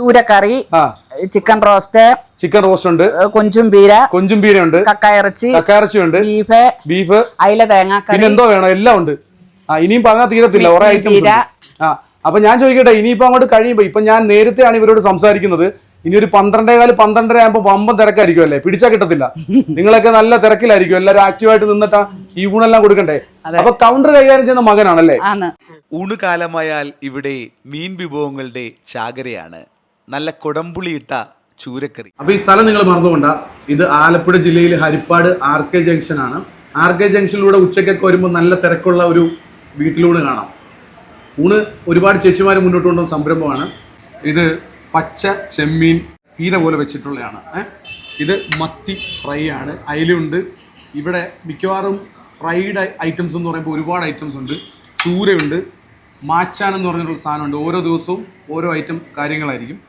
ചൂരക്കറി, chicken roast ഉണ്ട്, കൊഞ്ചും പീര ഉണ്ട്, കക്കയിറച്ചി ഉണ്ട്, ബീഫ്, അയില തേങ്ങാക്കറി, പിന്നെ എന്തോ വേണം, എല്ലാം ഉണ്ട്. ഇനിയും പറഞ്ഞാൽ തീരത്തില്ല, കുറെ ഐറ്റംസ്. അപ്പൊ ഞാൻ ചോദിക്കട്ടെ, ഇനിയിപ്പോ അങ്ങോട്ട് കഴിയുമ്പോ, ഇപ്പൊ ഞാൻ നേരത്തെയാണ് ഇവരോട് സംസാരിക്കുന്നത്, ഇനി ഒരു 12:15 ആകുമ്പോ വമ്പൻ തിരക്കായിരിക്കും അല്ലേ, പിടിച്ചാൽ കിട്ടത്തില്ല. നിങ്ങളൊക്കെ നല്ല തിരക്കിലായിരിക്കും, എല്ലാവരും ആക്റ്റീവായിട്ട് നിന്നിട്ടാ ഈ ഊണെല്ലാം കൊടുക്കണ്ടേ. അപ്പൊ കൗണ്ടർ കൈകാര്യം ചെയ്യുന്ന മകനാണല്ലേ. ഊണുകാലമായാൽ ഇവിടെ മീൻ വിഭവങ്ങളുടെ ചാകരയാണ്. നല്ല കൊടംപുളിയിട്ട ചൂരക്കറി. അപ്പൊ ഈ സ്ഥലം നിങ്ങൾ മറന്നുകൊണ്ട, ഇത് ആലപ്പുഴ ജില്ലയിൽ ഹരിപ്പാട് RK ജംഗ്ഷൻ ആണ്. RK ജംഗ്ഷനിലൂടെ ഉച്ചക്കൊക്കെ വരുമ്പോൾ നല്ല തിരക്കുള്ള ഒരു വീട്ടിലൂടെ കാണാം. ഊണ് ഒരുപാട് ചേച്ചിമാർ മുന്നോട്ട് കൊണ്ടുവന്ന സംരംഭമാണ് ഇത്. പച്ച ചെമ്മീൻ പീര പോലെ വെച്ചിട്ടുള്ളതാണ്. ഇത് മത്തി ഫ്രൈ ആണ്, അയിലുണ്ട്. ഇവിടെ മിക്കവാറും ഫ്രൈഡ് ഐറ്റംസ് എന്ന് പറയുമ്പോൾ ഒരുപാട് ഐറ്റംസ് ഉണ്ട്. ചൂരയുണ്ട്, മാച്ചാൻ എന്ന് പറഞ്ഞിട്ടുള്ള സാധനമുണ്ട്. ഓരോ ദിവസവും ഓരോ ഐറ്റം കാര്യങ്ങളായിരിക്കും.